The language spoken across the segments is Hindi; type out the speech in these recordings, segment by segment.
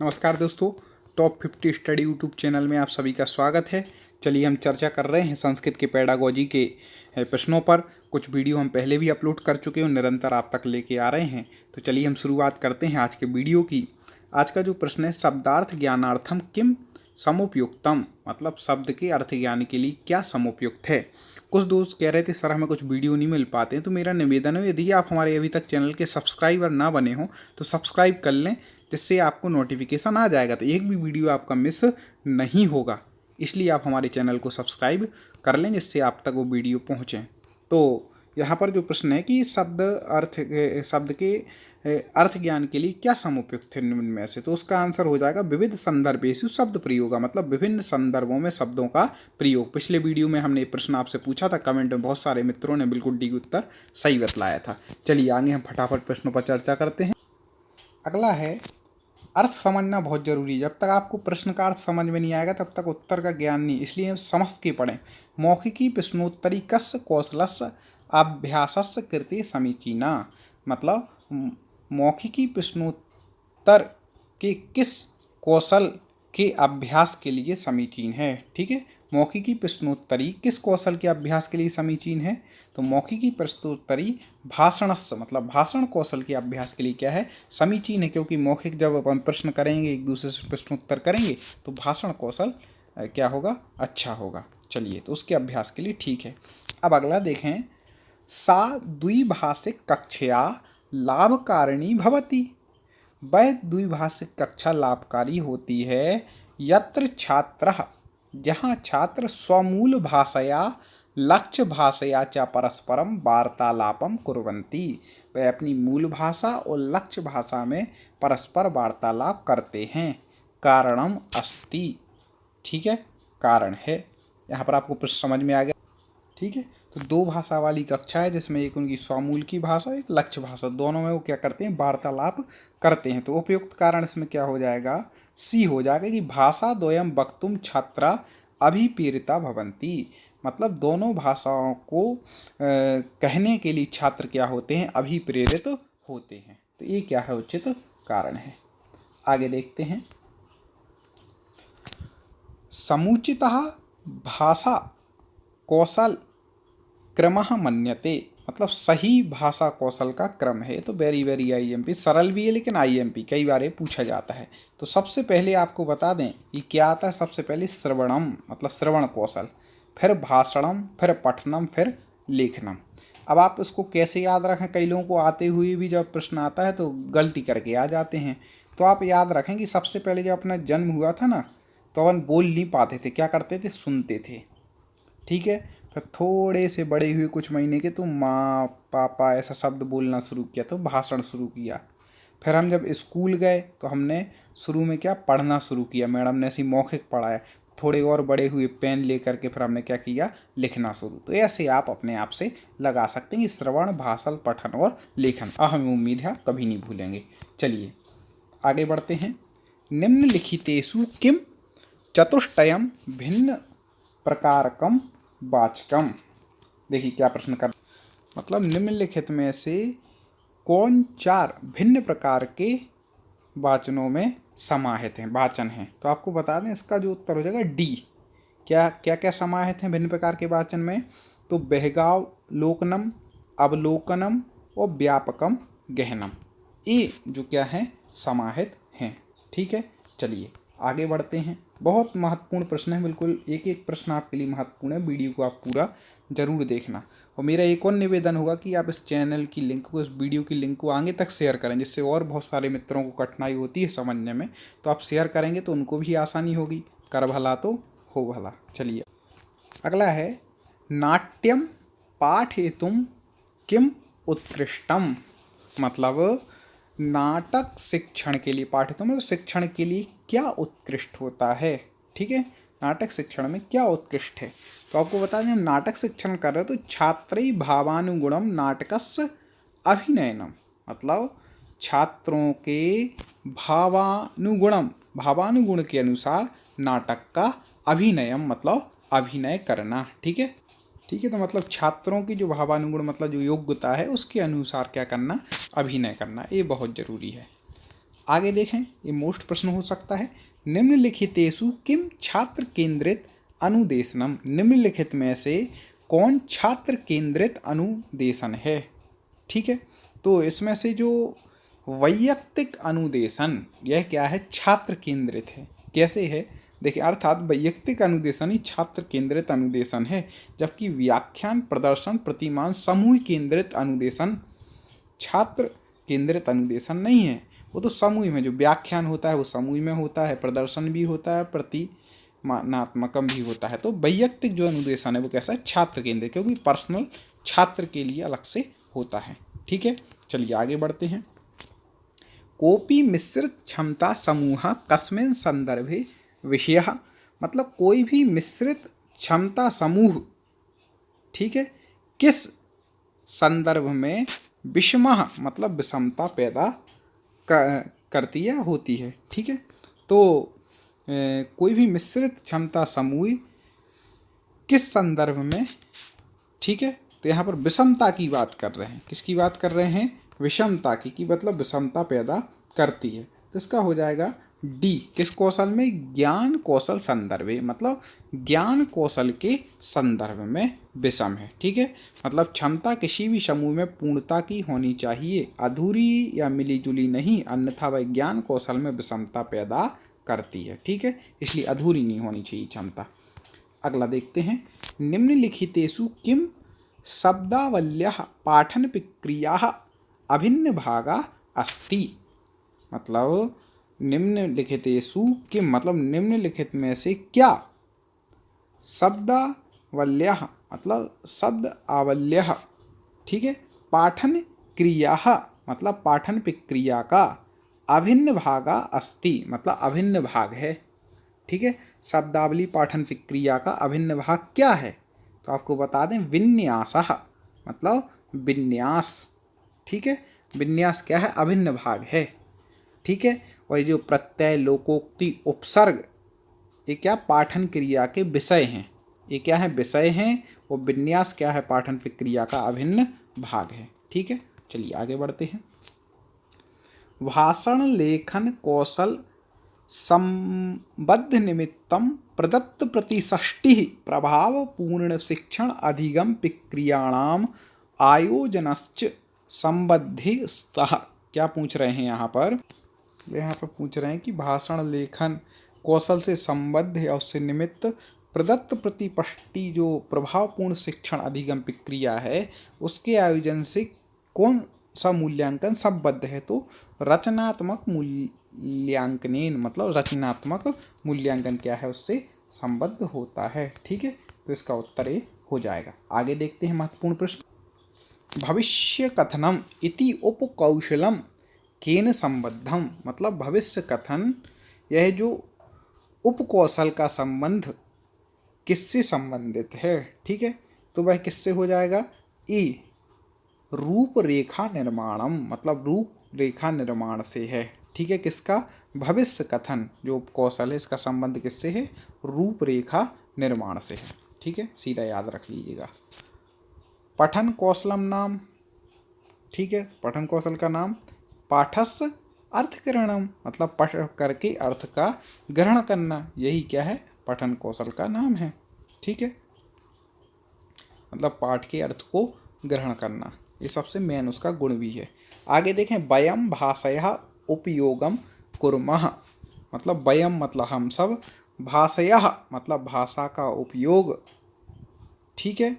नमस्कार दोस्तों, टॉप 50 स्टडी यूट्यूब चैनल में आप सभी का स्वागत है। चलिए हम चर्चा कर रहे हैं संस्कृत के पेडागोजी के प्रश्नों पर। कुछ वीडियो हम पहले भी अपलोड कर चुके हैं और निरंतर आप तक लेके आ रहे हैं। तो चलिए हम शुरुआत करते हैं आज के वीडियो की। आज का जो प्रश्न है, शब्दार्थ ज्ञानार्थम किम समुपयुक्तम, मतलब शब्द के अर्थ ज्ञान के लिए क्या समुपयुक्त है। कुछ दोस्त कह रहे थे सर हमें कुछ वीडियो नहीं मिल पाते हैं, तो मेरा निवेदन है यदि आप हमारे अभी तक चैनल के सब्सक्राइबर ना बने हो तो सब्सक्राइब कर लें, जिससे आपको नोटिफिकेशन आ जाएगा, तो एक भी वीडियो आपका मिस नहीं होगा। इसलिए आप हमारे चैनल को सब्सक्राइब कर लें जिससे आप तक वो वीडियो पहुँचें। तो यहाँ पर जो प्रश्न है कि शब्द के अर्थ ज्ञान के लिए क्या समुपयुक्त है निम्न में से, तो उसका आंसर हो जाएगा विविध संदर्भेषु शब्द प्रयोग, मतलब विभिन्न संदर्भों में शब्दों का प्रयोग। पिछले वीडियो में हमने एक प्रश्न आपसे पूछा था, कमेंट में बहुत सारे मित्रों ने बिल्कुल ठीक उत्तर सही बतलाया था। चलिए आगे हम फटाफट प्रश्नों पर चर्चा करते हैं। अगला है, अर्थ समझना बहुत जरूरी है। जब तक आपको प्रश्न का अर्थ समझ में नहीं आएगा तब तक उत्तर का ज्ञान नहीं, इसलिए समझ के पढ़ें। मौखिकी प्रश्नोत्तरी कस्य कौशलस्य अभ्यासस्य कृते समीचीना, मतलब मौखिकी प्रश्नोत्तर के किस कौशल के अभ्यास के लिए समीचीन है। ठीक है, मौखिकी प्रश्नोत्तरी किस कौशल के अभ्यास के लिए समीचीन है, तो मौखिकी प्रश्नोत्तरी भाषणस्य, मतलब भाषण कौशल के अभ्यास के लिए क्या है, समीचीन है। क्योंकि मौखिक जब अपन प्रश्न करेंगे, एक दूसरे से प्रश्नोत्तर करेंगे, तो भाषण कौशल क्या होगा, अच्छा होगा। चलिए, तो उसके अभ्यास के लिए ठीक है। अब अगला देखें, सा द्विभाषिक कक्षया लाभकारिणी भवति, वह द्विभाषिक कक्षा लाभकारी होती है यत्र छात्रः, जहाँ छात्र स्वमूल भाषया लक्ष्य भाषया च परस्परम वार्तालापम कुर्वन्ति, वह अपनी मूल भाषा और लक्ष्य भाषा में परस्पर वार्तालाप करते हैं। कारणम अस्ति, ठीक है, कारण है। यहाँ पर आपको प्रश्न समझ में आ गया। ठीक है, तो दो भाषा वाली कक्षा है जिसमें एक उनकी स्वमूल की भाषा, एक लक्ष्य भाषा, दोनों में वो क्या करते हैं, वार्तालाप करते हैं। तो उपयुक्त कारण इसमें क्या हो जाएगा, सी हो जाएगा कि भाषा द्वयम वक्तुम छात्रा अभिप्रेरिता भवन्ति, मतलब दोनों भाषाओं को कहने के लिए छात्र क्या होते हैं, अभिप्रेरित होते हैं। तो ये क्या है, उचित कारण है। आगे देखते हैं, समुचितः भाषा कौशल क्रमः मन्यते, मतलब सही भाषा कौशल का क्रम है। तो वेरी वेरी आईएमपी, सरल भी है लेकिन आईएमपी कई बार ये पूछा जाता है। तो सबसे पहले आपको बता दें ये क्या आता है। सबसे पहले श्रवणम, मतलब श्रवण कौशल, फिर भाषणम, फिर पठनम, फिर लेखनम। अब आप इसको कैसे याद रखें, कई लोगों को आते हुए भी जब प्रश्न आता है तो गलती करके आ जाते हैं। तो आप याद रखें कि सबसे पहले जब अपना जन्म हुआ था ना, तो अपन बोल नहीं पाते थे, क्या करते थे, सुनते थे। ठीक है, फिर थोड़े से बड़े हुए कुछ महीने के तो माँ पापा ऐसा शब्द बोलना शुरू किया, तो भाषण शुरू किया। फिर हम जब स्कूल गए तो हमने शुरू में क्या, पढ़ना शुरू किया, मैडम ने ऐसी मौखिक पढ़ाया। थोड़े और बड़े हुए, पेन लेकर के फिर हमने क्या किया, लिखना शुरू। तो ऐसे आप अपने आप से लगा सकते हैं कि श्रवण, भाषण, पठन और लेखन। हमें उम्मीद है आप कभी नहीं भूलेंगे। चलिए आगे बढ़ते हैं। निम्नलिखितेषु किम चतुष्टयम भिन्न प्रकारकम वाचकम, देखिए क्या प्रश्न कर, मतलब निम्नलिखित में से कौन चार भिन्न प्रकार के वाचनों में समाहित हैं, वाचन हैं। तो आपको बता दें इसका जो उत्तर हो जाएगा डी। क्या क्या क्या समाहित हैं भिन्न प्रकार के वाचन में, तो बहगावलोकनम, अवलोकनम और व्यापकम गहनम, ये जो क्या है, समाहित हैं। ठीक है, चलिए आगे बढ़ते हैं। बहुत महत्वपूर्ण प्रश्न है, बिल्कुल एक एक प्रश्न आपके लिए महत्वपूर्ण है। वीडियो को आप पूरा जरूर देखना। और मेरा एक और निवेदन होगा कि आप इस चैनल की लिंक को, इस वीडियो की लिंक को आगे तक शेयर करें, जिससे और बहुत सारे मित्रों को कठिनाई होती है समझने में। तो आप शेयर करेंगे तो उनको भी आसानी होगी। कर भला तो हो भला। चलिए अगला है, नाट्यम पाठयितुम किम उत्कृष्टम, मतलब नाटक शिक्षण के लिए, पाठ्यक्रम शिक्षण के लिए क्या उत्कृष्ट होता है। ठीक है, नाटक शिक्षण में क्या उत्कृष्ट है। तो आपको बता दें, हम नाटक शिक्षण कर रहे हैं तो छात्रै भावानुगुणम नाटकस्य अभिनयनम, मतलब छात्रों के भावानुगुणम, भावानुगुण के अनुसार नाटक का अभिनयम, मतलब अभिनय करना। ठीक है, ठीक है, तो मतलब छात्रों की जो भावानुगुण, मतलब जो योग्यता है उसके अनुसार क्या करना, अभिनय करना, ये बहुत ज़रूरी है। आगे देखें, ये मोस्ट प्रश्न हो सकता है। निम्नलिखितेषु किम छात्र केंद्रित अनुदेशनम, निम्नलिखित में से कौन छात्र केंद्रित अनुदेशन है। ठीक है, तो इसमें से जो वैयक्तिक अनुदेशन, यह क्या है, छात्र केंद्रित है। कैसे है, देखिए, अर्थात वैयक्तिक अनुदेशन ही छात्र केंद्रित अनुदेशन है, जबकि व्याख्यान, प्रदर्शन, प्रतिमान, समूह केंद्रित अनुदेशन छात्र केंद्रित अनुदेशन नहीं है। वो तो समूह में जो व्याख्यान होता है वो समूह में होता है, प्रदर्शन भी होता है, प्रतिमानात्मकम भी होता है। तो वैयक्तिक जो अनुदेशन है वो कैसा है, छात्र केंद्रित, क्योंकि पर्सनल छात्र के लिए अलग से होता है। ठीक है, चलिए आगे बढ़ते हैं। कोपी मिश्रित क्षमता समूह कस्मिन् संदर्भे विषय, मतलब कोई भी मिश्रित क्षमता समूह, ठीक है, किस संदर्भ में विषमः मतलब विषमता पैदा करती है, होती है। ठीक है, तो कोई भी मिश्रित क्षमता समूह किस संदर्भ में, ठीक है, तो यहाँ पर विषमता की बात कर रहे हैं। किसकी बात कर रहे हैं, विषमता की मतलब विषमता पैदा करती है। तो इसका हो जाएगा डी, किस कौशल में, ज्ञान कौशल संदर्भे, मतलब ज्ञान कौशल के संदर्भ में विषम है। ठीक है, मतलब क्षमता किसी भी समूह में पूर्णता की होनी चाहिए, अधूरी या मिलीजुली नहीं, अन्यथा वह ज्ञान कौशल में विषमता पैदा करती है। ठीक है, इसलिए अधूरी नहीं होनी चाहिए क्षमता। अगला देखते हैं, निम्नलिखितेषु किम शब्दावल्यः पाठन प्रक्रियाः अभिन्न भागा अस्ति, मतलब निम्नलिखितेषु किम मतलब निम्नलिखित में से क्या, शब्दावल्यः मतलब शब्द आवल्यः, ठीक है, पाठन क्रियाः मतलब पाठन प्रक्रिया का, अभिन्न भागा अस्ति मतलब अभिन्न भाग है। ठीक है, शब्दावली पाठन प्रक्रिया का अभिन्न भाग क्या है, तो आपको बता दें, विन्यासः मतलब विन्यास। ठीक है, विन्यास क्या है, अभिन्न भाग है। ठीक है, और जो प्रत्यय, लोकोक्ति, उपसर्ग, ये क्या पाठन क्रिया के विषय हैं, ये क्या है, विषय हैं, और विन्यास क्या है, पाठन प्रक्रिया का अभिन्न भाग है। ठीक है, चलिए आगे बढ़ते हैं। भाषण लेखन कौशल संबद्ध निमित्तम प्रदत्त प्रतिषष्टि प्रभावपूर्ण शिक्षण अधिगम प्रक्रियाणाम आयोजनश्च संबद्धिस्तः। क्या पूछ रहे हैं यहाँ पर पूछ रहे हैं कि भाषण लेखन कौशल से संबद्ध है और उससे निमित्त प्रदत्त प्रतिपष्टि जो प्रभावपूर्ण शिक्षण अधिगम प्रक्रिया है, उसके आयोजन से कौन सा मूल्यांकन संबद्ध है, तो रचनात्मक मूल्यांकन, मतलब रचनात्मक मूल्यांकन क्या है, उससे संबद्ध होता है। ठीक है, तो इसका उत्तर ये हो जाएगा। आगे देखते हैं महत्वपूर्ण प्रश्न। भविष्य कथनम इति उपकौशलम केन संबद्धम, मतलब भविष्य कथन, यह जो उपकौशल का संबंध किससे संबंधित है। ठीक है, तो वह किससे हो जाएगा, ई रूपरेखा निर्माणम, मतलब रूपरेखा निर्माण से है। ठीक है, किसका, भविष्य कथन जो उपकौशल है, इसका संबंध किससे है, रूपरेखा निर्माण से है। ठीक है, सीधा याद रख लीजिएगा। पठन कौशलम नाम, ठीक है, पठन कौशल का नाम, पाठस्य अर्थग्रहणम मतलब पढ़ करके अर्थ का ग्रहण करना, यही क्या है, पठन कौशल का नाम है। ठीक है, मतलब पाठ के अर्थ को ग्रहण करना, ये सबसे मेन उसका गुण भी है। आगे देखें, वयम भाषया उपयोगम कुर्मः, मतलब वयम मतलब हम सब, भाषया मतलब भाषा का उपयोग, ठीक है,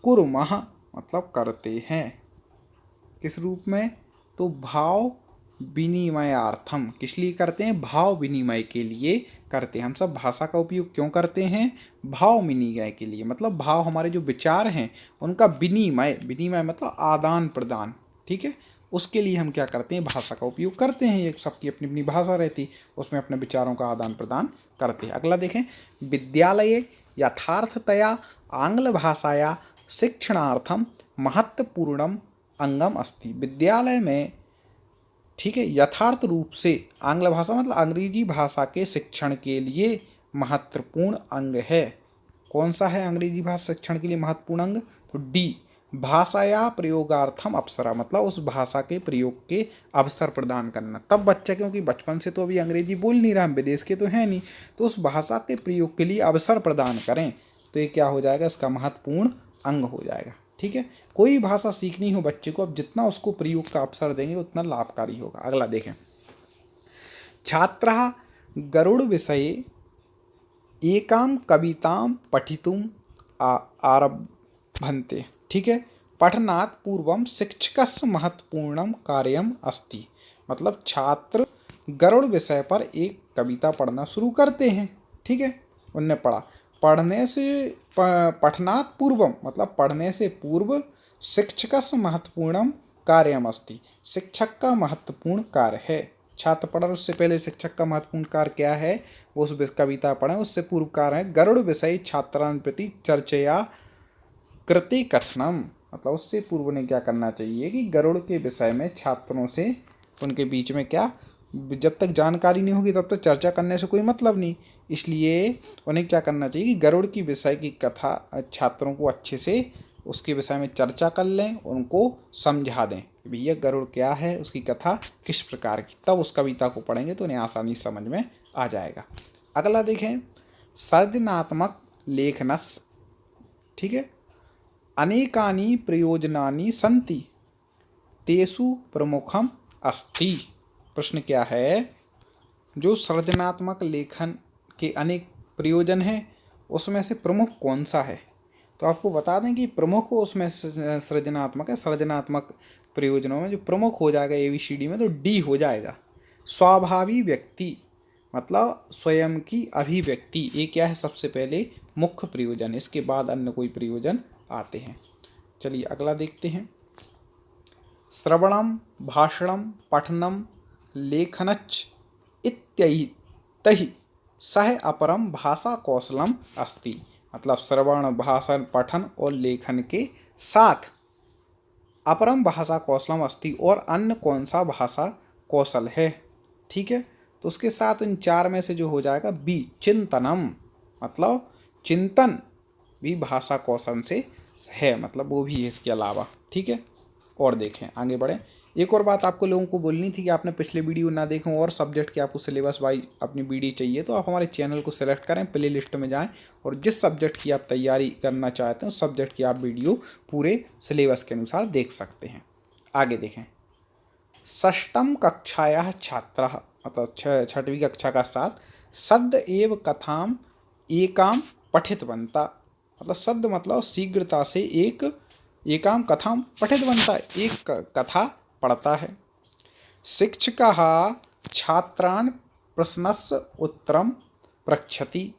कुर्मः मतलब करते हैं, किस रूप में, तो भाव विनिमयार्थम, किस लिए करते हैं, भाव विनिमय के लिए करते हैं। हम सब भाषा का उपयोग क्यों करते हैं, भाव विनिमय के लिए, मतलब भाव हमारे जो विचार हैं उनका विनिमय, विनिमय मतलब आदान प्रदान। ठीक है, उसके लिए हम क्या करते हैं, भाषा का उपयोग करते हैं। ये सबकी अपनी अपनी भाषा रहती, उसमें अपने विचारों का आदान प्रदान करते हैं। अगला देखें, विद्यालये यथार्थतया आंग्ल भाषाया शिक्षणार्थम महत्वपूर्णम अंगम अस्ति, विद्यालय में, ठीक है, यथार्थ रूप से आंग्ल भाषा मतलब अंग्रेजी भाषा के शिक्षण के लिए महत्वपूर्ण अंग है। कौन सा है अंग्रेजी भाषा शिक्षण के लिए महत्वपूर्ण अंग, तो डी भाषाया प्रयोगार्थम अवसरा, मतलब उस भाषा के प्रयोग के अवसर प्रदान करना। तब बच्चा, क्योंकि बचपन से तो अभी अंग्रेजी बोल नहीं रहा, हम विदेश के तो हैं नहीं, तो उस भाषा के प्रयोग के लिए अवसर प्रदान करें, तो ये क्या हो जाएगा, इसका महत्वपूर्ण अंग हो जाएगा। ठीक है, कोई भाषा सीखनी हो बच्चे को, अब जितना उसको प्रयोग का अवसर देंगे उतना लाभकारी होगा। अगला देखें, छात्रः गरुड़ विषये एकां कवितां पठितुम् आरभन्ते। ठीक है, पठनात् पूर्वं शिक्षकस्य महत्वपूर्णं कार्यम् अस्ति, मतलब छात्र गरुड़ विषय पर एक कविता पढ़ना शुरू करते हैं। ठीक है, उनने पढ़ा, पढ़ने से पठनात् पूर्वम, मतलब पढ़ने से पूर्व शिक्षकस्य महत्वपूर्णम कार्यम अस्ति, शिक्षक का महत्वपूर्ण कार्य है। छात्र पढ़, उससे पहले शिक्षक का महत्वपूर्ण कार्य क्या है, वो उस कविता पढ़ें, उससे पूर्व कार्य है गरुड़ विषय छात्रान् प्रति चर्चया कृति कथनम, मतलब उससे पूर्व ने क्या करना चाहिए कि गरुड़ के विषय में छात्रों से, उनके बीच में क्या, जब तक जानकारी नहीं होगी तब तक चर्चा करने से कोई मतलब नहीं, इसलिए उन्हें क्या करना चाहिए कि गरुड़ की विषय की कथा छात्रों को अच्छे से उसके विषय में चर्चा कर लें, उनको समझा दें कि भैया गरुड़ क्या है, उसकी कथा किस प्रकार की, तब उस कविता को पढ़ेंगे तो उन्हें आसानी समझ में आ जाएगा। अगला देखें, सृजनात्मक लेखनस। ठीक है, अनेकानि प्रयोजनानि सन्ति तेषु प्रमुखम अस्ति। प्रश्न क्या है, जो सृजनात्मक लेखन के अनेक प्रयोजन हैं उसमें से प्रमुख कौन सा है, तो आपको बता दें कि प्रमुख उसमें सृजनात्मक है। सृजनात्मक प्रयोजनों में जो प्रमुख हो जाएगा ABCD में, तो D हो जाएगा। स्वाभाविक व्यक्ति, मतलब स्वयं की अभिव्यक्ति, ये क्या है, सबसे पहले मुख्य प्रयोजन, इसके बाद अन्य कोई प्रयोजन आते हैं। चलिए अगला देखते हैं, श्रवणम भाषणम पठनम लेखनच इत्यैतैः सह अपरम भाषा कौशलम अस्ति, मतलब श्रवण भाषण पठन और लेखन के साथ अपरम भाषा कौशलम अस्ति, और अन्य कौन सा भाषा कौशल है। ठीक है, तो उसके साथ इन चार में से जो हो जाएगा B चिंतनम, मतलब चिंतन भी भाषा कौशल से है, मतलब वो भी है इसके अलावा। ठीक है, और देखें आगे बढ़ें, एक और बात आपको लोगों को बोलनी थी कि आपने पिछले वीडियो ना देखें और सब्जेक्ट के आपको सिलेबस वाइज अपनी वीडियो चाहिए, तो आप हमारे चैनल को सिलेक्ट करें, प्ले लिस्ट में जाएं और जिस सब्जेक्ट की आप तैयारी करना चाहते हैं उस सब्जेक्ट की आप वीडियो पूरे सिलेबस के अनुसार देख सकते हैं। आगे देखें, षष्ठम कक्षायाः छात्रः, मतलब छठवीं कक्षा का छात्र सद्य एव कथाम एकाम पठितवन्ता, मतलब सद्य मतलब शीघ्रता से एकाम कथाम पठितवन्ता, एक कथा पढ़ता है। शिक्षकः छात्रान् प्रश्नस्य उत्तरम पृच्छति,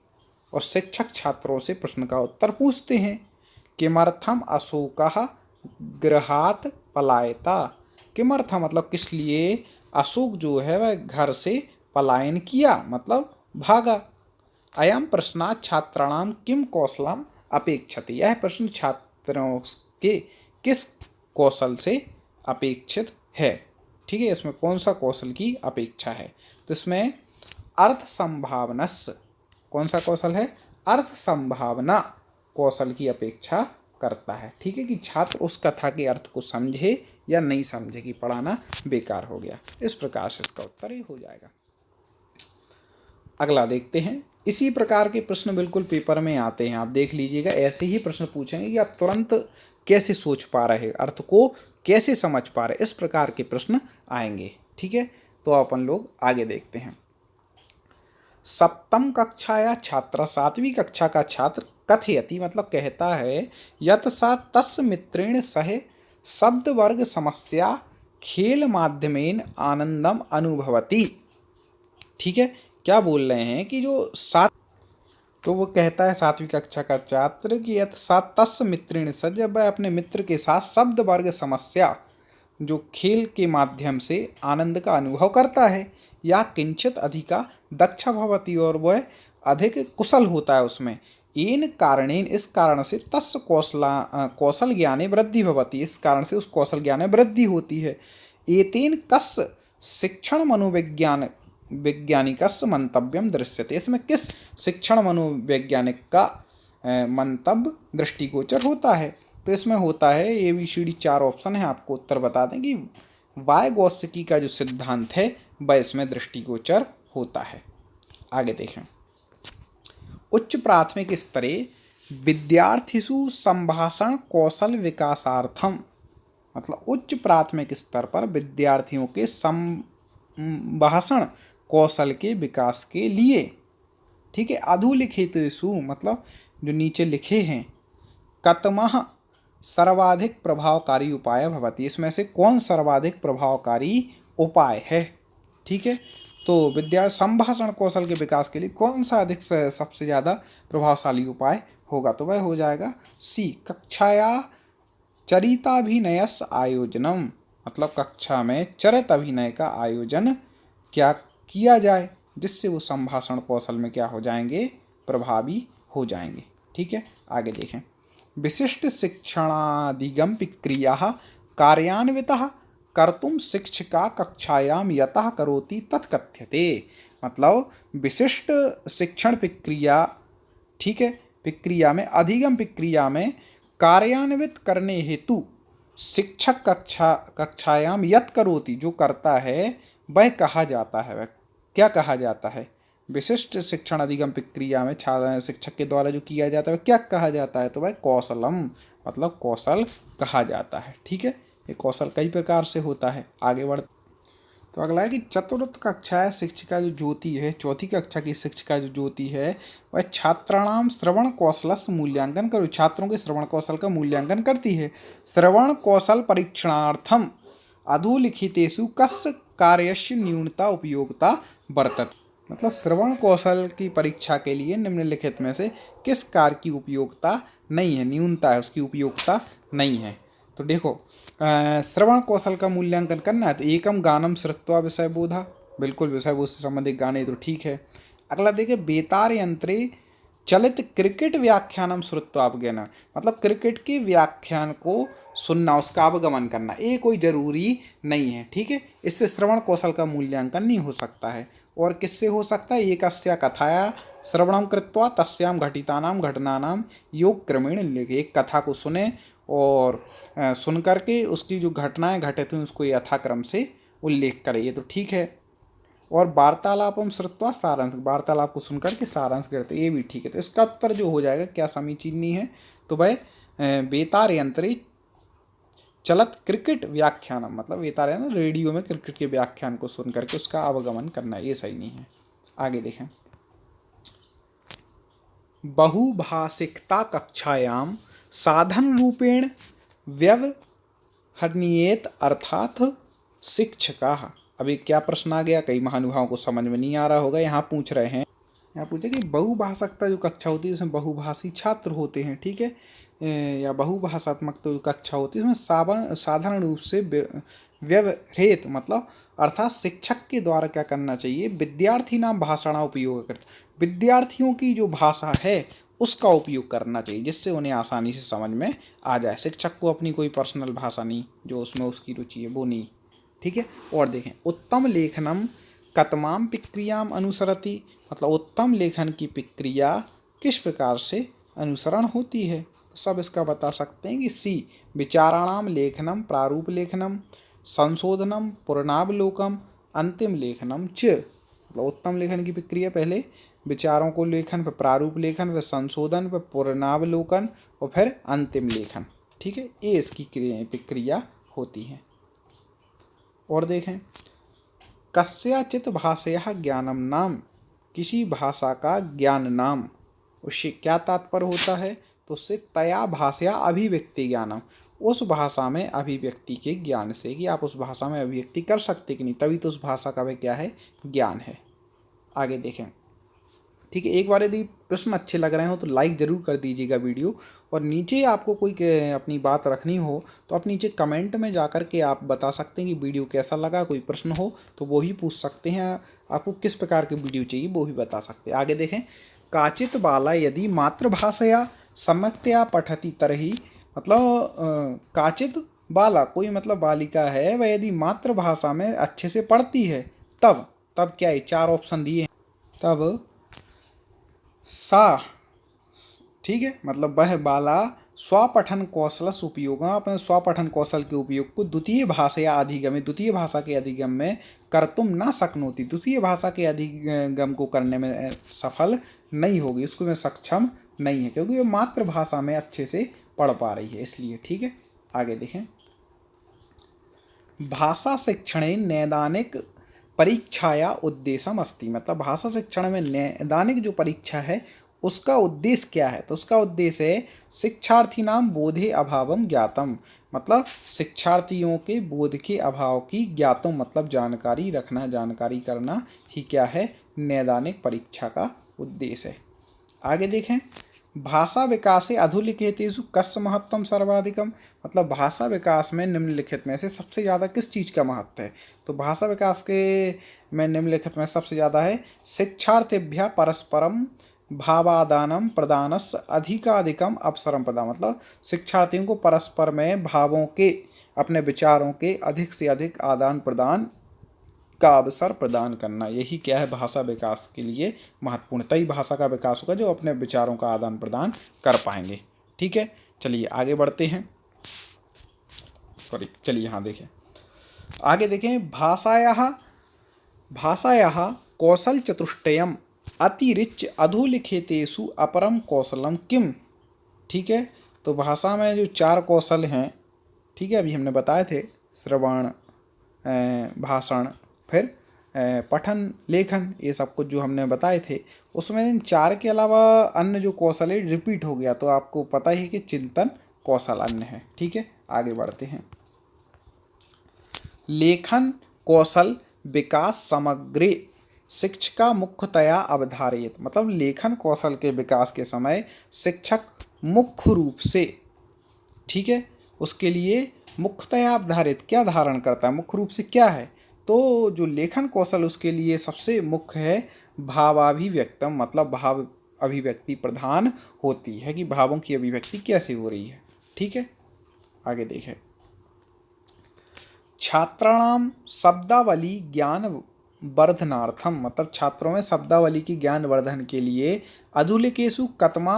और शिक्षक छात्रों से प्रश्न का उत्तर पूछते हैं। किमर्थम अशोकः गृहात् पलायता, किमर्थम मतलब किस लिए अशोक जो है वह घर से पलायन किया, मतलब भागा। अयम प्रश्न छात्राणाम किम कौशलम अपेक्षते, यह प्रश्न छात्रों के किस कौशल से अपेक्षित है। ठीक है, इसमें कौन सा कौशल की अपेक्षा है, तो इसमें अर्थ संभावनस, कौन सा कौशल है, अर्थ संभावना कौशल की अपेक्षा करता है। ठीक है, कि छात्र उस कथा के अर्थ को समझे या नहीं समझे, कि पढ़ाना बेकार हो गया। इस प्रकार से इसका उत्तर ही हो जाएगा। अगला देखते हैं, इसी प्रकार के प्रश्न बिल्कुल पेपर में आते हैं, आप देख लीजिएगा, ऐसे ही प्रश्न पूछेंगे कि आप तुरंत कैसे सोच पा रहे, अर्थ को कैसे समझ पा रहे, इस प्रकार के प्रश्न आएंगे। ठीक है, तो अपन लोग आगे देखते हैं। सप्तम कक्षाया छात्र, सातवीं कक्षा का छात्र कथयति, मतलब कहता है, यत सा तस्य मित्रेण सह शब्द वर्ग समस्या खेल माध्यमेन आनंदम अनुभवति। ठीक है, क्या बोल रहे हैं कि जो तो वो कहता है सातवीं कक्षा का छात्र कि यत सा तस्य मित्रेण सह, जब वह अपने मित्र के साथ शब्द वर्ग समस्या जो खेल के माध्यम से आनंद का अनुभव करता है, या किंचित अधिका दक्ष भवति, और वह अधिक कुशल होता है उसमें। येन कारणेन, इस कारण से तस्य कौशल ज्ञाने वृद्धि भवति, इस कारण से उस कौशल ज्ञान में वृद्धि होती है। एतेन कस्य शिक्षण वैज्ञानिकस्य मंतव्यम दृश्यते, इसमें किस शिक्षण मनोवैज्ञानिक का मंतव्य दृष्टिगोचर होता है, तो तो इसमें होता है ABCD 4 ऑप्शन है, आपको उत्तर बता दें कि वायगोत्स्की का जो सिद्धांत है वह इसमें दृष्टिगोचर होता है। आगे देखें, उच्च प्राथमिक स्तरे विद्यार्थिषु संभाषण कौशल विकासार्थम, मतलब उच्च प्राथमिक स्तर पर विद्यार्थियों के संभाषण कौशल के विकास के लिए, ठीक है, अधोलिखितेषु मतलब जो नीचे लिखे हैं, कतमः सर्वाधिक प्रभावकारी उपाय भवति, इसमें से कौन सर्वाधिक प्रभावकारी उपाय है, ठीक है। तो संभाषण कौशल के विकास के लिए कौन सा अधिक सबसे ज़्यादा प्रभावशाली उपाय होगा, तो वह हो जाएगा C, कक्षाया चरिताभिनयस्य आयोजनम, मतलब कक्षा में चरित अभिनय का आयोजन क्या किया जाए, जिससे वो संभाषण कौशल में क्या हो जाएंगे, प्रभावी हो जाएंगे, ठीक है। आगे देखें, विशिष्ट शिक्षणादिगम क्रियाः कार्यान्वितः कर्तुम शिक्षिका कक्षायाम यतः करोति तत्कथ्यते, मतलब विशिष्ट शिक्षण प्रक्रिया, ठीक है, प्रक्रिया में अधिगम प्रक्रिया में कार्यान्वित करने हेतु शिक्षक कक्षायाम यत करोति, जो करता है वह कहा जाता है, वह क्या कहा जाता है, विशिष्ट शिक्षण अधिगम प्रक्रिया में शिक्षक के द्वारा जो किया जाता है वह क्या कहा जाता है, तो वह कौशलम, मतलब कौशल कहा जाता है, ठीक है। ये कौशल कई प्रकार से होता है। आगे बढ़, तो अगला है कि चतुर्थ कक्षा शिक्षिका जो ज्योति है, चौथी कक्षा की शिक्षिका जो ज्योति है, वह छात्राणाम श्रवण कौशलस्य मूल्यांकन करो, छात्रों के श्रवण कौशल का मूल्यांकन करती है। श्रवण कौशल परीक्षणार्थम अधोलिखितेषु कस्य कार्यस्य न्यूनता उपयोगिता वर्तते, मतलब श्रवण कौशल की परीक्षा के लिए निम्नलिखित में से किस कार्य की उपयोगिता नहीं है, न्यूनता है, उसकी उपयोगिता नहीं है। तो देखो, श्रवण कौशल का मूल्यांकन करना है तो एकम गानम श्रुत्वा विषय बोधा, बिल्कुल विषय बोध से संबंधित गाने तो ठीक है। अगला देखिए, बेतार यंत्रे चलित क्रिकेट व्याख्यानम श्रुत्वा अवगमन, मतलब क्रिकेट के व्याख्यान को सुनना, उसका अवगमन करना, ये कोई ज़रूरी नहीं है, ठीक है। इससे श्रवण कौशल का मूल्यांकन नहीं हो सकता है। और किससे हो सकता है, एकस्या कथाया श्रवणम कृत्वा तस्याम घटितानाम घटनानाम योग क्रमेण लिखे, एक कथा को सुने और सुन करके उसकी जो घटनाएं घटित हुई उसको यथाक्रम से उल्लेख करे, ये तो ठीक है। और वार्तालापम श्रुत्वा सारांश, वार्तालाप को सुनकर के सारांश करते, ये भी ठीक है। तो इसका उत्तर जो हो जाएगा क्या समीचीन है, तो भाई बेतार यंत्रे चलत क्रिकेट व्याख्यान, मतलब बेतार यंत्र रेडियो में क्रिकेट के व्याख्यान को सुन करके उसका अवगमन करना, ये सही नहीं है। आगे देखें, बहुभाषिकता कक्षायाम साधन रूपेण व्यवहरणीयेत अर्थात शिक्षका। अभी क्या प्रश्न आ गया, कई महानुभावों को समझ में नहीं आ रहा होगा। यहाँ पूछ रहे हैं, यहाँ पूछे कि बहुभाषिकता जो कक्षा होती है उसमें बहुभाषी छात्र होते हैं, ठीक है, या बहुभाषात्मक तो कक्षा होती है उसमें साधारण रूप से व्यवहृत, मतलब अर्थात शिक्षक के द्वारा क्या करना चाहिए, विद्यार्थी नाम भाषा उपयोग करते, विद्यार्थियों की जो भाषा है उसका उपयोग करना चाहिए, जिससे उन्हें आसानी से समझ में आ जाए। शिक्षक को अपनी कोई पर्सनल भाषा नहीं, जो उसमें उसकी रुचि है वो नहीं, ठीक है। और देखें, उत्तम लेखनम कतमाम प्रक्रियाम अनुसरति, मतलब उत्तम लेखन की प्रक्रिया किस प्रकार से अनुसरण होती है, तो सब इसका बता सकते हैं कि सी, विचाराणाम लेखनम प्रारूप लेखनम संशोधनम पुनरावलोकम अंतिम लेखनम च, मतलब उत्तम लेखन की प्रक्रिया पहले विचारों को लेखन, फिर प्रारूप लेखन, फिर संशोधन, फिर पुनरावलोकन और फिर अंतिम लेखन, ठीक है, ये इसकी प्रक्रिया होती है। और देखें, कस्याचित भाषया ज्ञानम नाम, किसी भाषा का ज्ञान नाम, उससे क्या तात्पर्य होता है, तो उससे तया भाषया अभिव्यक्ति ज्ञानम, उस भाषा में अभिव्यक्ति के ज्ञान से, कि आप उस भाषा में अभिव्यक्ति कर सकते कि नहीं, तभी तो उस भाषा का वह क्या है, ज्ञान है। आगे देखें, ठीक है। एक बार यदि प्रश्न अच्छे लग रहे हो तो लाइक ज़रूर कर दीजिएगा वीडियो, और नीचे आपको कोई अपनी बात रखनी हो तो आप नीचे कमेंट में जाकर के आप बता सकते हैं कि वीडियो कैसा लगा। कोई प्रश्न हो तो वो ही पूछ सकते हैं, आपको किस प्रकार की वीडियो चाहिए वो भी बता सकते हैं। आगे देखें, काचित बाला यदि मातृभाषया सम्यक्तया पठति तरही, मतलब काचित बाला, कोई मतलब बालिका है, वह यदि मातृभाषा में अच्छे से पढ़ती है तब क्या है, 4 ऑप्शन दिए हैं, तब सा, ठीक है, मतलब वह बाला स्वपठन कौशलस उपयोग, अपने स्वपठन कौशल के उपयोग को द्वितीय भाषा अधिगम, द्वितीय भाषा के अधिगम में कर्तुम न शक्नोति, द्वितीय भाषा के अधिगम को करने में सफल नहीं होगी, उसको में सक्षम नहीं है, क्योंकि वो मातृभाषा में अच्छे से पढ़ पा रही है इसलिए। ठीक है, आगे देखें। भाषा शिक्षणे नैदानिक परीक्षाया उद्देश्यम अस्ति, मतलब भाषा शिक्षण में नैदानिक जो परीक्षा है उसका उद्देश्य क्या है, तो उसका उद्देश्य है शिक्षार्थी नाम बोधे अभावम ज्ञातम, मतलब शिक्षार्थियों के बोध के अभाव की ज्ञातम, मतलब जानकारी रखना, जानकारी करना ही क्या है, नैदानिक परीक्षा का उद्देश्य है। आगे देखें। भाषा विकासे अधोलिखितेषु कस्य महत्वम सर्वाधिकम, मतलब भाषा विकास में निम्नलिखित में से सबसे ज़्यादा किस चीज़ का महत्व है, तो भाषा विकास के में निम्नलिखित में सबसे ज़्यादा है शिक्षार्थिभ्यः परस्परम भावादानम प्रदानस्य अधिकाधिकम अवसरम प्रदान, मतलब शिक्षार्थियों को परस्पर में भावों के, अपने विचारों के अधिक से अधिक आदान प्रदान का अवसर प्रदान करना, यही क्या है भाषा विकास के लिए महत्वपूर्ण। तभी भाषा का विकास होगा जो अपने विचारों का आदान प्रदान कर पाएंगे। ठीक है, चलिए आगे बढ़ते हैं। चलिए यहाँ देखें, आगे देखें। भाषायाः कौशल चतुष्टयम अतिरिच्य अधोलिखितेषु अपरम कौशलम किम। ठीक है, तो भाषा में जो 4 कौशल हैं, ठीक है, अभी हमने बताए थे, श्रवण, भाषण, फिर पठन, लेखन, ये सब कुछ जो हमने बताए थे, उसमें इन 4 के अलावा अन्य जो कौशल है रिपीट हो गया, तो आपको पता ही कि चिंतन कौशल अन्य है। ठीक है, आगे बढ़ते हैं। लेखन कौशल विकास समग्रे शिक्षका मुख्यतया अवधारयेत, मतलब लेखन कौशल के विकास के समय शिक्षक मुख्य रूप से, ठीक है, उसके लिए मुख्यतया अवधारित क्या धारण करता है, मुख्य रूप से क्या है, तो जो लेखन कौशल उसके लिए सबसे मुख्य है भावाभिव्यक्तम, मतलब भाव अभिव्यक्ति प्रधान होती है कि भावों की अभिव्यक्ति कैसे हो रही है। ठीक है, आगे देखें। छात्राणाम शब्दावली ज्ञान वर्धनार्थम, मतलब छात्रों में शब्दावली की ज्ञान वर्धन के लिए अधुलिकेषु कतमा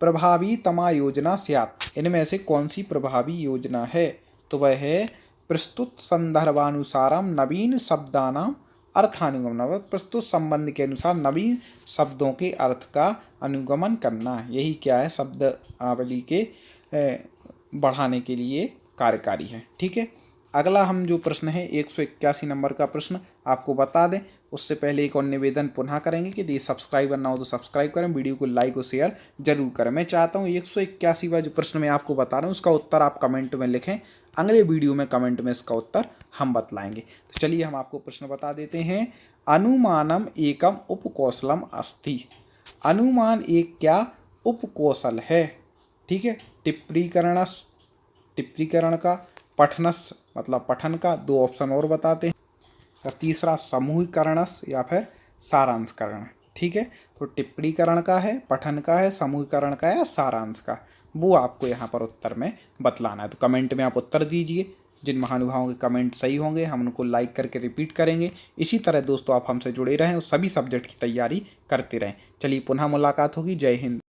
प्रभावीतमा योजना स्यात्, इनमें से कौन सी प्रभावी योजना है, तो वह है प्रस्तुत संदर्भानुसारम नवीन शब्दानाम अर्थानुगमन, प्रस्तुत संबंध के अनुसार नवीन शब्दों के अर्थ का अनुगमन करना, यही क्या है शब्दावली के बढ़ाने के लिए कार्यकारी है। ठीक है, अगला हम जो प्रश्न है 181 नंबर का प्रश्न आपको बता दें, उससे पहले एक और निवेदन पुनः करेंगे कि यदि सब्सक्राइबर ना हो तो सब्सक्राइब करें, वीडियो को लाइक और शेयर जरूर करें। मैं चाहता हूँ 181वां जो प्रश्न मैं आपको बता रहा हूँ उसका उत्तर आप कमेंट में लिखें, अगले वीडियो में कमेंट में इसका उत्तर हम बतलाएंगे। तो चलिए हम आपको प्रश्न बता देते हैं। अनुमानम एकम उपकौशलम अस्ति, अनुमान एक क्या उपकौशल है। ठीक है, टिप्पणीकरण का, पठनस मतलब पठन का, 2 ऑप्शन और बताते हैं, और तीसरा समूहीकरणस या फिर सारांशकरण। ठीक है, तो टिप्पणीकरण का है, पठन का है, समूहीकरण का है या सारांश का, वो आपको यहाँ पर उत्तर में बतलाना है। तो कमेंट में आप उत्तर दीजिए, जिन महानुभावों के कमेंट सही होंगे हम उनको लाइक करके रिपीट करेंगे। इसी तरह दोस्तों आप हमसे जुड़े रहें और सभी सब्जेक्ट की तैयारी करते रहें। चलिए पुनः मुलाकात होगी। जय हिंद।